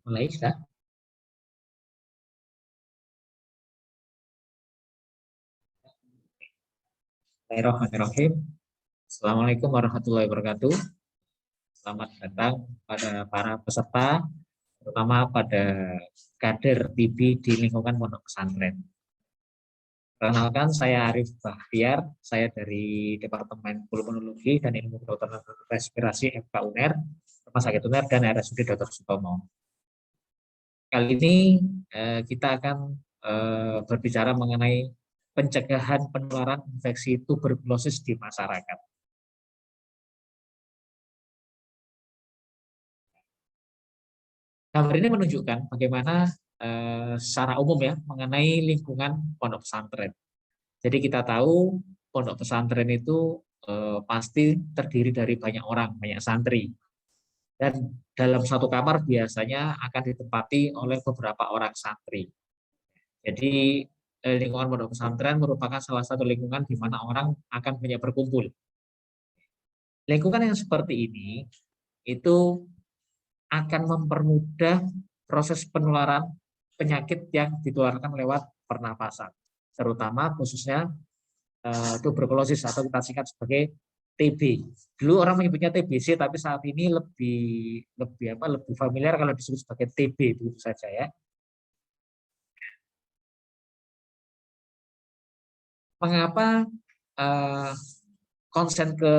Mulai sudah. Bismillahirrahmanirrahim. Assalamualaikum warahmatullahi wabarakatuh. Selamat datang pada para peserta, terutama pada kader PIB di lingkungan pondok pesantren. Perkenalkan, saya Arif Bahtiar, saya dari Departemen Pulmonologi dan Ilmu Kedokteran Respirasi FK UNER, Rumah Sakit UNER dan RSUD Dr. Sutomo. Kali ini kita akan berbicara mengenai pencegahan penularan infeksi tuberkulosis di masyarakat. Gambar ini menunjukkan bagaimana secara umum ya mengenai lingkungan pondok pesantren. Jadi kita tahu pondok pesantren itu pasti terdiri dari banyak orang, banyak santri. Dan dalam satu kamar biasanya akan ditempati oleh beberapa orang santri. Jadi lingkungan pondok pesantren merupakan salah satu lingkungan di mana orang akan banyak berkumpul. Lingkungan yang seperti ini itu akan mempermudah proses penularan penyakit yang ditularkan lewat pernapasan, terutama khususnya tuberkulosis atau kita singkat sebagai TB. Dulu orang menyebutnya TBC, tapi saat ini lebih familiar kalau disebut sebagai TB itu saja ya. Mengapa konsen ke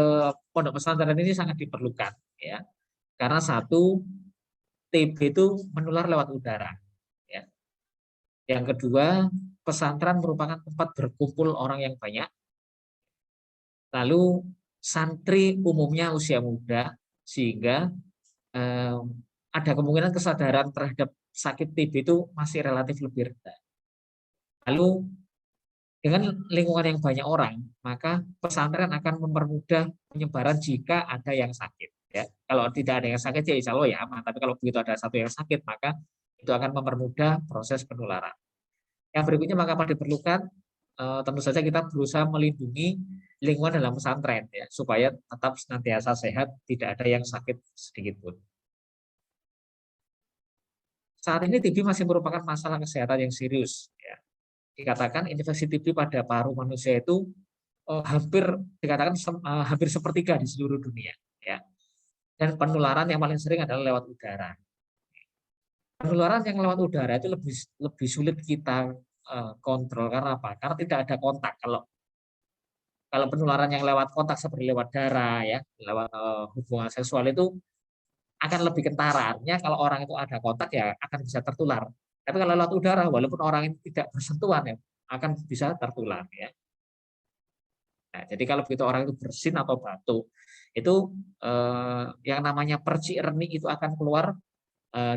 pondok pesantren ini sangat diperlukan ya? Karena satu, TB itu menular lewat udara. Ya. Yang kedua, pesantren merupakan tempat berkumpul orang yang banyak. Lalu santri umumnya usia muda, sehingga ada kemungkinan kesadaran terhadap sakit TB itu masih relatif lebih rendah. Lalu dengan lingkungan yang banyak orang, maka pesantren akan mempermudah penyebaran jika ada yang sakit. Ya. Kalau tidak ada yang sakit ya insya Allah ya aman. Tapi kalau begitu ada satu yang sakit, maka itu akan mempermudah proses penularan. Yang berikutnya maka diperlukan tentu saja kita berusaha melindungi lingkungan dalam pesantren ya, supaya tetap senantiasa sehat, tidak ada yang sakit sedikit pun. Saat ini TB masih merupakan masalah kesehatan yang serius. Ya. Dikatakan infeksi TB pada paru manusia itu hampir sepertiga di seluruh dunia. Ya. Dan penularan yang paling sering adalah lewat udara. Penularan yang lewat udara itu lebih sulit kita kontrol karena apa? Karena tidak ada kontak. Kalau penularan yang lewat kontak seperti lewat darah ya, lewat hubungan seksual itu akan lebih kentara. Artinya kalau orang itu ada kontak ya akan bisa tertular. Tapi kalau lewat udara, walaupun orang ini tidak bersentuhan ya, akan bisa tertular ya. Nah, jadi kalau begitu orang itu bersin atau batuk, itu yang namanya percik renik itu akan keluar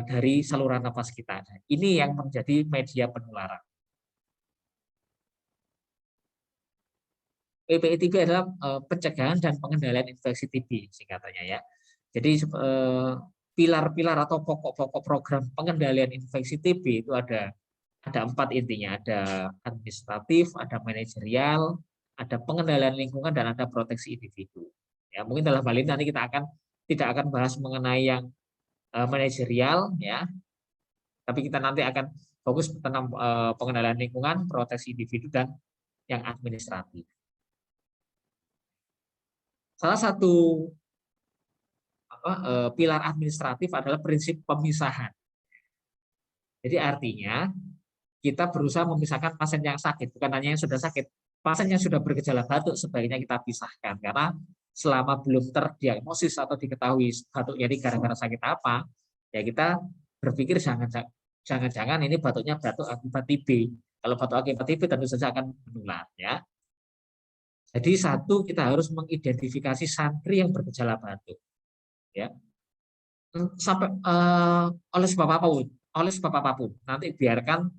dari saluran nafas kita. Nah, ini yang menjadi media penularan. PPI-TB adalah pencegahan dan pengendalian infeksi TB singkatannya ya. Jadi pilar-pilar atau pokok-pokok program pengendalian infeksi TB itu ada 4 intinya, ada administratif, ada manajerial, ada pengendalian lingkungan dan ada proteksi individu. Ya, mungkin dalam hal ini nanti kita tidak akan bahas mengenai yang manajerial ya, tapi kita nanti akan fokus tentang pengendalian lingkungan, proteksi individu dan yang administratif. Salah satu pilar administratif adalah prinsip pemisahan. Jadi artinya kita berusaha memisahkan pasien yang sakit, bukan hanya yang sudah sakit. Pasien yang sudah bergejala batuk sebaiknya kita pisahkan, karena selama belum terdiagnosis atau diketahui batuknya ini gara-gara sakit apa, ya kita berpikir jangan-jangan ini batuknya batuk akibat TB. Kalau batuk akibat TB tentu saja akan menular ya. Jadi satu, kita harus mengidentifikasi santri yang bergejala batuk. Ya. Sampai oleh sebab apapun, nanti biarkan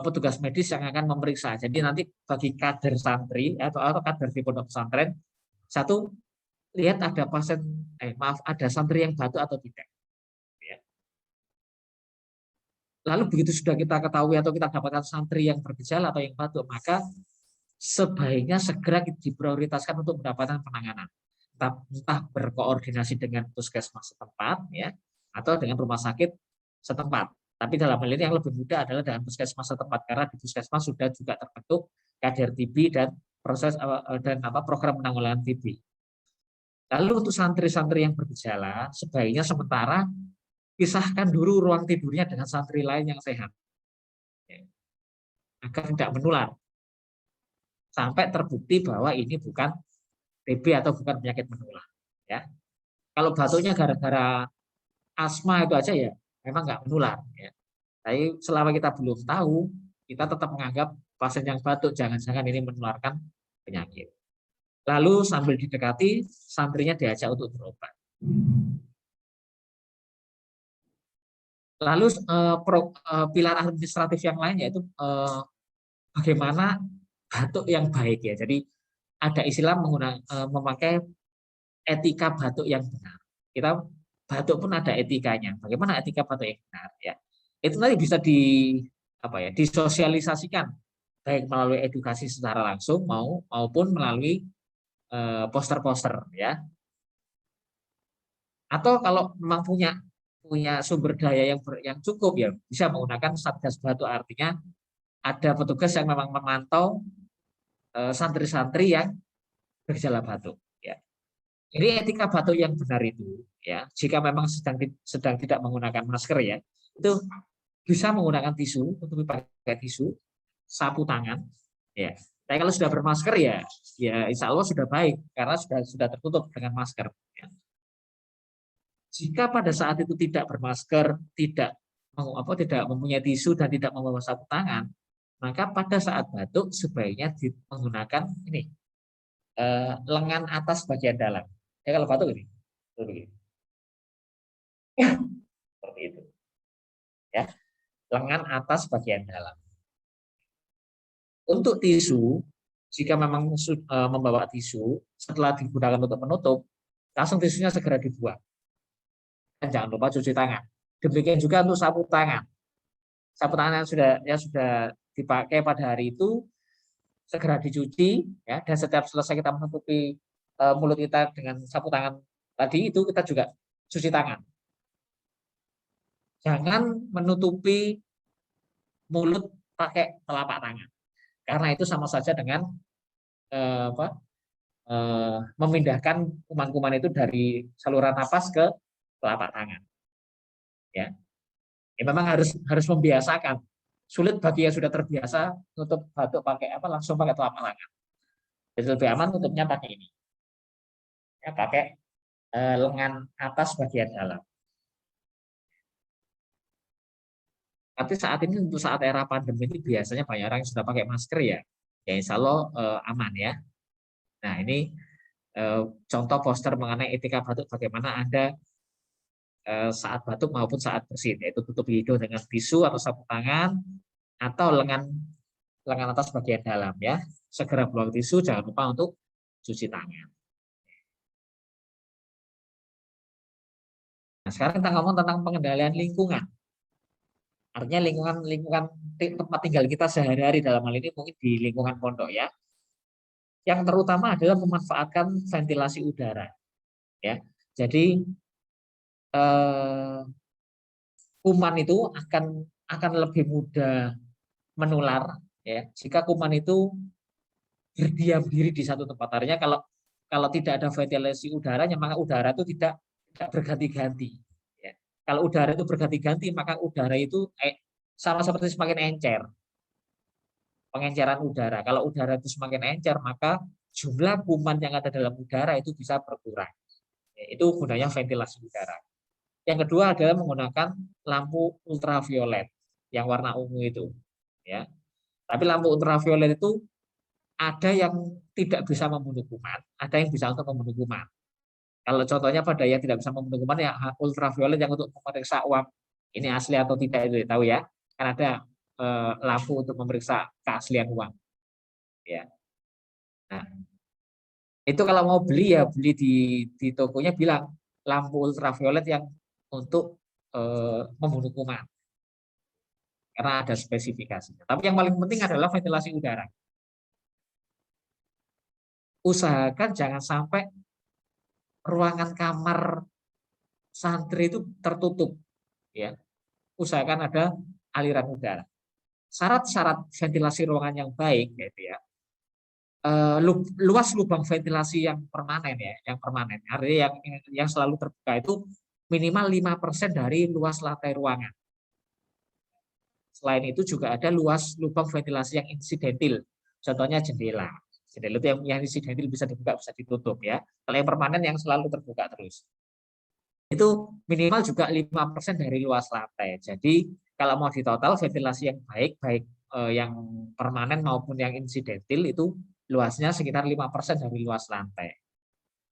petugas medis yang akan memeriksa. Jadi nanti bagi kader santri atau kader di pondok pesantren, satu, lihat ada ada santri yang batuk atau tidak. Ya. Lalu begitu sudah kita ketahui atau kita dapatkan santri yang bergejala atau yang batuk, maka sebaiknya segera diprioritaskan untuk mendapatkan penanganan. Entah berkoordinasi dengan puskesmas setempat ya, atau dengan rumah sakit setempat. Tapi dalam hal ini yang lebih mudah adalah dengan puskesmas setempat, karena di puskesmas sudah juga terbentuk kader TB dan program penanggulangan TB. Lalu untuk santri-santri yang bergejala, sebaiknya sementara pisahkan dulu ruang tidurnya dengan santri lain yang sehat, agar tidak menular sampai terbukti bahwa ini bukan TB atau bukan penyakit menular. Ya, kalau batuknya gara-gara asma itu aja ya, memang nggak menular. Ya. Tapi selama kita belum tahu, kita tetap menganggap pasien yang batuk jangan-jangan ini menularkan penyakit. Lalu sambil didekati, santrinya diajak untuk berobat. Lalu pilar administratif yang lain yaitu bagaimana batuk yang baik ya. Jadi ada istilah memakai etika batuk yang benar. Kita batuk pun ada etikanya. Bagaimana etika batuk yang benar ya? Itu nanti bisa disosialisasikan baik melalui edukasi secara langsung maupun melalui poster-poster ya. Atau kalau memang punya sumber daya yang cukup ya bisa menggunakan satgas batuk, artinya ada petugas yang memang memantau santri-santri yang bergejala batuk ya. Jadi etika batuk yang benar itu ya, jika memang sedang tidak menggunakan masker ya, itu bisa menggunakan tisu, untuk pakai tisu, sapu tangan ya. Tapi kalau sudah bermasker ya insya Allah sudah baik karena sudah tertutup dengan masker ya. Jika pada saat itu tidak bermasker, tidak mempunyai tisu dan tidak membawa sapu tangan, maka pada saat batuk sebaiknya menggunakan ini lengan atas bagian dalam. Ya kalau batuk ini, seperti itu. Ya, lengan atas bagian dalam. Untuk tisu, jika memang membawa tisu, setelah digunakan untuk menutup, langsung tisunya segera dibuang. Dan jangan lupa cuci tangan. Demikian juga untuk sapu tangan. Sapu tangan yang sudah dipakai pada hari itu segera dicuci ya, dan setiap selesai kita menutupi mulut kita dengan sapu tangan tadi itu kita juga cuci tangan. Jangan menutupi mulut pakai telapak tangan. Karena itu sama saja dengan memindahkan kuman-kuman itu dari saluran napas ke telapak tangan. Ya. Memang harus membiasakan. Sulit bagi yang sudah terbiasa nutup batuk langsung pakai telapak tangan. Jadi lebih aman tutupnya pakai ini. Ya, pakai lengan atas bagian dalam. Tapi saat ini untuk saat era pandemi ini biasanya banyak orang yang sudah pakai masker ya. Ya insya Allah aman ya. Nah ini contoh poster mengenai etika batuk, bagaimana Anda saat batuk maupun saat bersin, yaitu tutup hidung dengan tisu atau sapu tangan atau lengan atas bagian dalam ya. Segera buang tisu, jangan lupa untuk cuci tangan. Nah, sekarang kita ngomong tentang pengendalian lingkungan. Artinya lingkungan tempat tinggal kita sehari-hari, dalam hal ini mungkin di lingkungan pondok ya. Yang terutama adalah memanfaatkan ventilasi udara. Ya. Jadi kuman itu akan lebih mudah menular ya jika kuman itu berdiam diri di satu tempat. Artinya kalau tidak ada ventilasi udaranya, maka udara itu tidak berganti-ganti. Ya. Kalau udara itu berganti-ganti, maka udara itu sama seperti semakin encer. Pengenceran udara. Kalau udara itu semakin encer, maka jumlah kuman yang ada dalam udara itu bisa berkurang. Ya, itu gunanya ventilasi udara. Yang kedua adalah menggunakan lampu ultraviolet yang warna ungu itu. Ya. Tapi lampu ultraviolet itu ada yang tidak bisa membunuh kuman, ada yang bisa untuk membunuh kuman. Kalau contohnya pada yang tidak bisa membunuh kuman ya ultraviolet yang untuk memeriksa uap ini asli atau tidak itu tahu ya. Kan ada lampu untuk memeriksa keaslian uang. Ya. Nah, itu kalau mau beli ya beli di tokonya bilang lampu ultraviolet yang untuk membunuh kuman. Karena ada spesifikasinya. Tapi yang paling penting adalah ventilasi udara. Usahakan jangan sampai ruangan kamar santri itu tertutup, ya. usahakan ada aliran udara. Syarat-syarat ventilasi ruangan yang baik, yaitu ya, luas lubang ventilasi yang permanen ya, artinya yang selalu terbuka itu minimal 5% dari luas lantai ruangan. Selain itu juga ada luas lubang ventilasi yang insidentil, contohnya jendela. Jendela itu yang insidentil bisa dibuka bisa ditutup ya. Kalau yang permanen yang selalu terbuka terus. Itu minimal juga 5% dari luas lantai. Jadi kalau mau di total ventilasi yang baik yang permanen maupun yang insidentil itu luasnya sekitar 5% dari luas lantai.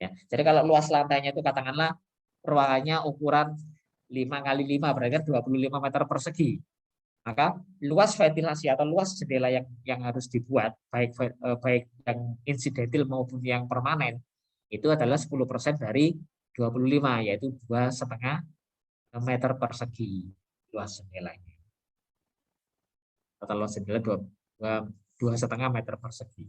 Ya. Jadi kalau luas lantainya itu katakanlah ruangannya ukuran 5 kali 5 berarti kan 25 meter persegi. Maka luas ventilasi atau luas jendela yang harus dibuat baik yang insidentil maupun yang permanen itu adalah 10% dari 25, yaitu 2,5 meter persegi luas jendelanya. Total luas jendela 2,5 meter persegi.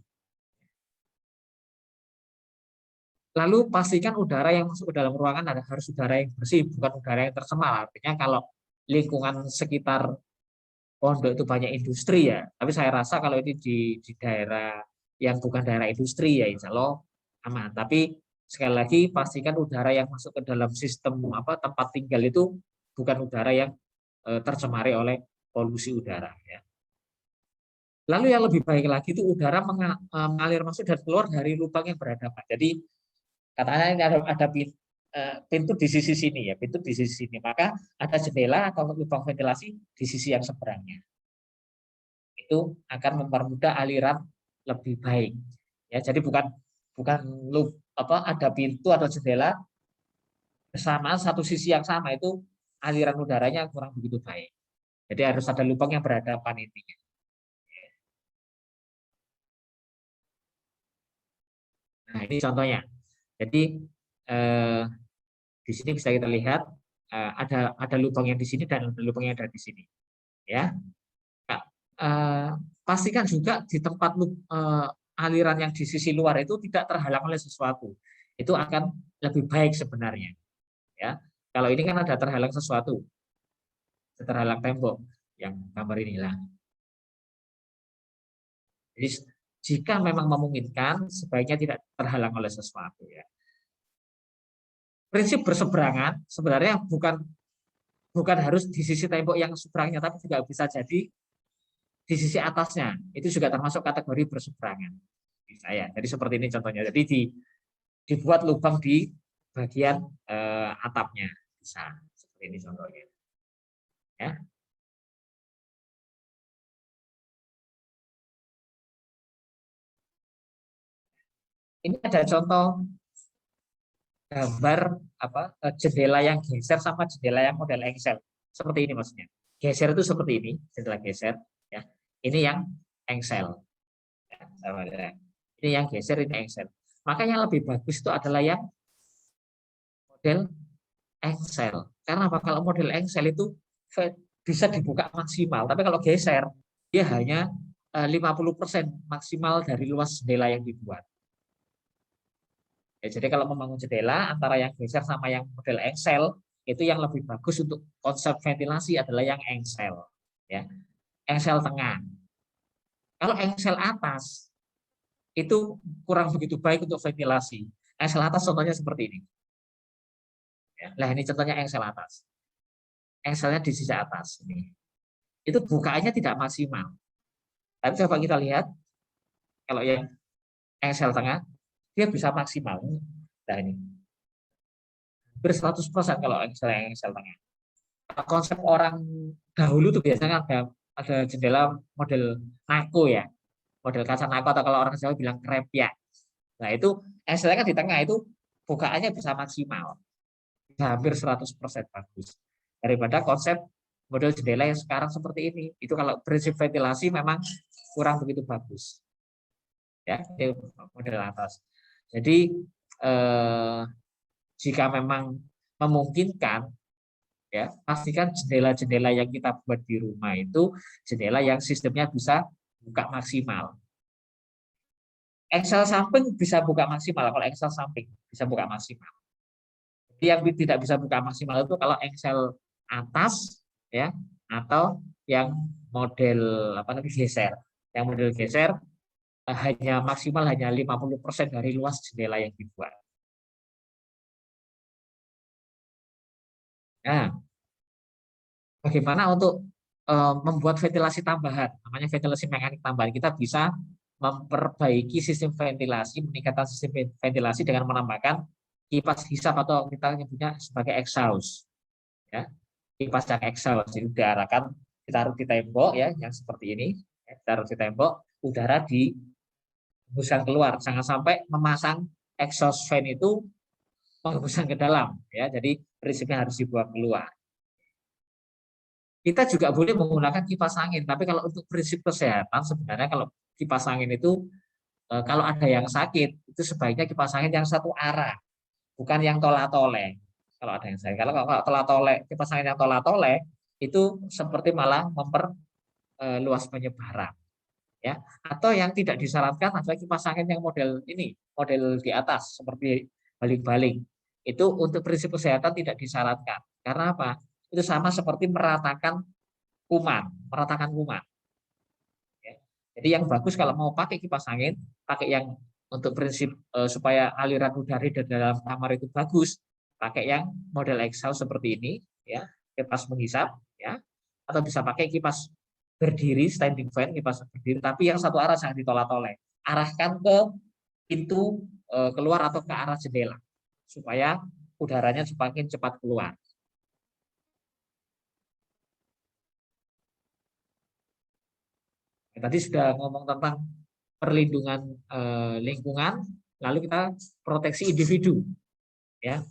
Lalu pastikan udara yang masuk ke dalam ruangan harus udara yang bersih, bukan udara yang tercemar. Artinya kalau lingkungan sekitar pondok itu banyak industri ya, tapi saya rasa kalau ini di daerah yang bukan daerah industri ya insya Allah aman. Tapi sekali lagi pastikan udara yang masuk ke dalam sistem tempat tinggal itu bukan udara yang tercemari oleh polusi udara ya. Lalu yang lebih baik lagi itu udara mengalir masuk dan keluar dari lubang yang berhadapan. Jadi katanya ini ada pintu di sisi sini ya, pintu di sisi sini, maka ada jendela atau lubang ventilasi di sisi yang seberangnya. Itu akan mempermudah aliran lebih baik. Ya, jadi bukan ada pintu atau jendela bersamaan satu sisi yang sama itu aliran udaranya kurang begitu baik. Jadi harus ada lubang yang berhadapan intinya. Nah, ini contohnya. Jadi di sini bisa kita lihat ada lubang yang di sini dan ada lubang yang ada di sini. Ya, pastikan juga di tempat aliran yang di sisi luar itu tidak terhalang oleh sesuatu. Itu akan lebih baik sebenarnya. Ya, kalau ini kan ada terhalang sesuatu, terhalang tembok yang gambar inilah. Jadi jika memang memungkinkan, sebaiknya tidak terhalang oleh sesuatu. Ya. Prinsip berseberangan sebenarnya bukan harus di sisi tembok yang seberangnya, tapi juga bisa jadi di sisi atasnya. Itu juga termasuk kategori berseberangan. Bisa ya. Jadi seperti ini contohnya. Jadi dibuat lubang di bagian atapnya. Bisa seperti ini contohnya. Ya. Ini ada contoh gambar jendela yang geser sama jendela yang model engsel. Seperti ini maksudnya. Geser itu seperti ini, jendela geser. Ya. Ini yang engsel. Ya. Ini yang geser, ini engsel. Maka yang lebih bagus itu adalah yang model engsel. Karena apa? Kalau model engsel itu bisa dibuka maksimal, tapi kalau geser dia hanya 50% maksimal dari luas jendela yang dibuat. Ya, jadi kalau membangun jendela antara yang geser sama yang model engsel itu yang lebih bagus untuk konsep ventilasi adalah yang engsel, ya. Engsel tengah. Kalau engsel atas itu kurang begitu baik untuk ventilasi. Engsel atas contohnya seperti ini. Ya, nah ini contohnya engsel atas. Engselnya di sisi atas ini. Itu bukaannya tidak maksimal. Tapi coba kita lihat kalau yang engsel tengah dia bisa maksimal. Nah ini hampir 100% kalau engsel tengah. Konsep orang dahulu tuh biasanya ada jendela model nako ya, model kaca nako atau kalau orang Jawa bilang krepyak. Nah itu engselnya kan di tengah itu bukaannya bisa maksimal, bisa hampir 100% bagus daripada konsep model jendela yang sekarang seperti ini. Itu kalau prinsip ventilasi memang kurang begitu bagus. Ya, itu model atas. Jadi jika memang memungkinkan, ya pastikan jendela-jendela yang kita buat di rumah itu jendela yang sistemnya bisa buka maksimal. Engsel samping bisa buka maksimal, kalau engsel samping bisa buka maksimal. Jadi yang tidak bisa buka maksimal itu kalau engsel atas ya, atau yang model apa namanya geser. Yang model geser hanya maksimal hanya 50% dari luas jendela yang dibuat. Nah, bagaimana untuk membuat ventilasi tambahan? Namanya ventilasi mekanik tambahan. Kita bisa memperbaiki sistem ventilasi, meningkatkan sistem ventilasi dengan menambahkan kipas hisap atau kita nyebutnya sebagai exhaust. Ya, kipas yang exhaust itu diarahkan ditaruh di tembok ya, yang seperti ini. Ditaruh di tembok, udara dihembuskan keluar. Jangan sampai memasang exhaust fan itu penghembusan ke dalam ya. Jadi prinsipnya harus dibuang keluar. Kita juga boleh menggunakan kipas angin, tapi kalau untuk prinsip kesehatan sebenarnya kalau kipas angin itu kalau ada yang sakit itu sebaiknya kipas angin yang satu arah, bukan yang tola-tole. Kalau ada yang sakit, kalau tola-tole, kipas angin yang tola-tole itu seperti malah memperluas penyebaran, ya. Atau yang tidak disarankan adalah kipas angin yang model ini, model di atas seperti baling-baling. Itu untuk prinsip kesehatan tidak disarankan. Karena apa? Itu sama seperti meratakan kuman. Ya. Jadi yang bagus kalau mau pakai kipas angin, pakai yang untuk prinsip supaya aliran udara di dalam kamar itu bagus, pakai yang model exhaust seperti ini, ya, kipas menghisap, ya, atau bisa pakai kipas berdiri, standing fan, kipas berdiri, tapi yang satu arah jangan ditolak-tolak, arahkan ke pintu keluar atau ke arah jendela, supaya udaranya semakin cepat keluar. Tadi sudah ngomong tentang perlindungan lingkungan, lalu kita proteksi individu, ya.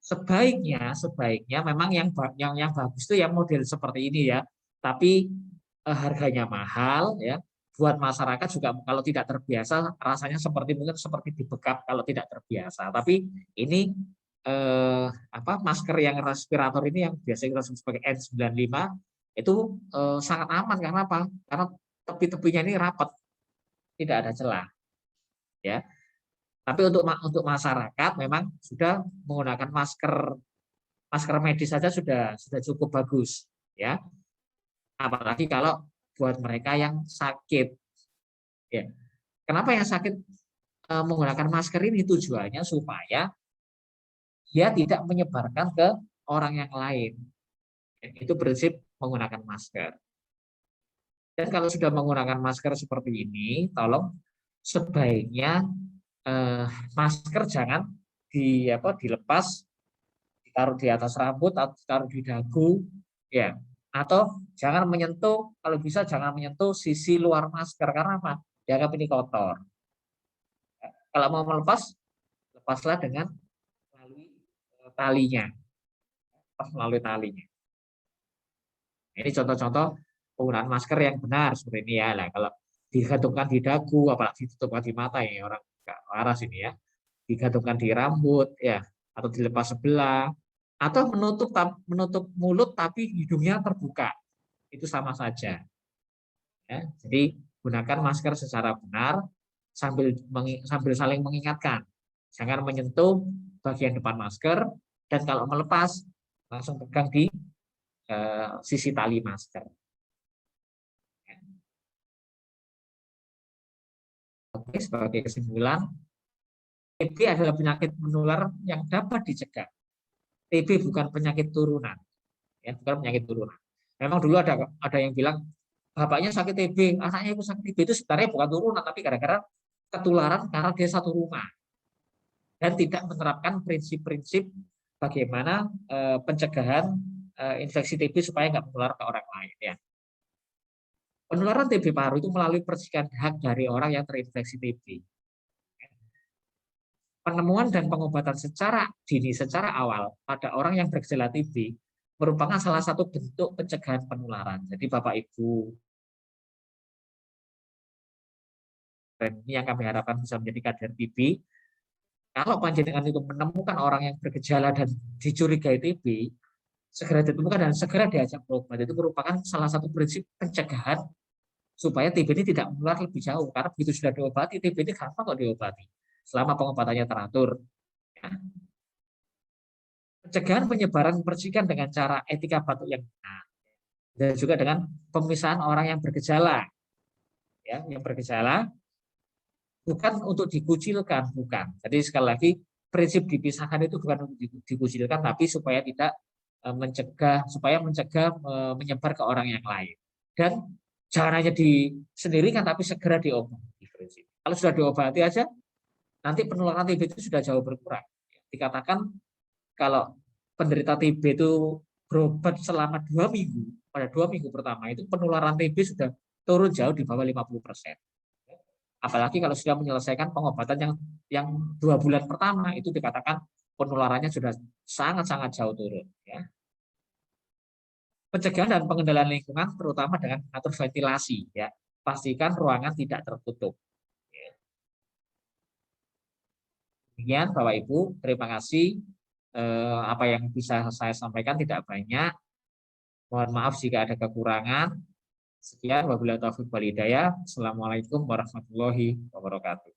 Sebaiknya memang yang bagus itu yang model seperti ini ya, tapi harganya mahal ya. Buat masyarakat juga kalau tidak terbiasa rasanya seperti mungkin seperti dibekap kalau tidak terbiasa. Tapi ini masker yang respirator ini yang biasa kita sebut sebagai N95 itu sangat aman karena apa? Karena tepi-tepinya ini rapat, tidak ada celah, ya. Tapi untuk masyarakat memang sudah menggunakan masker medis saja sudah cukup bagus, ya. Apalagi kalau buat mereka yang sakit, ya. Kenapa yang sakit menggunakan masker ini tujuannya supaya dia tidak menyebarkan ke orang yang lain. Itu prinsip menggunakan masker. Dan kalau sudah menggunakan masker seperti ini, tolong sebaiknya masker jangan dilepas, ditaruh di atas rambut atau ditaruh di dagu, ya. Atau jangan menyentuh, kalau bisa jangan menyentuh sisi luar masker karena apa? Dianggap ini kotor. Kalau mau melepas, lepaslah dengan melalui talinya, melalui talinya. Ini contoh-contoh penggunaan masker yang benar seperti ini ya. Nah, kalau digantungkan di dagu, apalagi ditutupkan di mata ini orang nggak waras ini ya. Digantungkan di rambut ya, atau dilepas sebelah, atau menutup mulut tapi hidungnya terbuka, itu sama saja. Ya, jadi gunakan masker secara benar sambil saling mengingatkan. Jangan menyentuh bagian depan masker dan kalau melepas langsung pegang di sisi tali masker. Oke, sebagai kesimpulan, TB adalah penyakit menular yang dapat dicegah. TB bukan penyakit turunan, ya, bukan penyakit turunan. Memang dulu ada yang bilang bapaknya sakit TB, anaknya itu sakit TB, itu sebenarnya bukan turunan, tapi gara-gara ketularan karena dia satu rumah dan tidak menerapkan prinsip-prinsip bagaimana pencegahan infeksi TB supaya nggak menular ke orang lain. Ya. Penularan TB paru itu melalui percikan dahak dari orang yang terinfeksi TB. Penemuan dan pengobatan secara dini, secara awal pada orang yang bergejala TB merupakan salah satu bentuk pencegahan penularan. Jadi Bapak Ibu, ini yang kami harapkan bisa menjadi kader TB. Kalau panjenengan itu menemukan orang yang bergejala dan dicurigai TB, segera ditemukan dan segera diajak berobat. Itu merupakan salah satu prinsip pencegahan supaya TB ini tidak menular lebih jauh. Karena begitu sudah diobati, TB ini gampang kok diobati selama pengobatannya teratur. Ya. Pencegahan penyebaran percikan dengan cara etika batuk yang benar. Dan juga dengan pemisahan orang yang bergejala. Ya, yang bergejala bukan untuk dikucilkan, bukan. Jadi sekali lagi prinsip dipisahkan itu bukan untuk dikucilkan, tapi supaya tidak mencegah menyebar ke orang yang lain. Dan jangan hanya disendirikan, tapi segera diobati. Prinsip. Kalau sudah diobati aja, nanti penularan TB itu sudah jauh berkurang. Dikatakan kalau penderita TB itu berobat selama 2 minggu, pada 2 minggu pertama itu penularan TB sudah turun jauh di bawah 50%. Apalagi kalau sudah menyelesaikan pengobatan yang 2 bulan pertama itu dikatakan penularannya sudah sangat-sangat jauh turun. Ya. Pencegahan dan pengendalian lingkungan terutama dengan mengatur ventilasi. Ya. Pastikan ruangan tidak tertutup. Ya. Demikian Bapak Ibu, terima kasih. Apa yang bisa saya sampaikan tidak banyak. Mohon maaf jika ada kekurangan. Sekian, wabillahi taufiq wal hidayah. Assalamualaikum warahmatullahi wabarakatuh.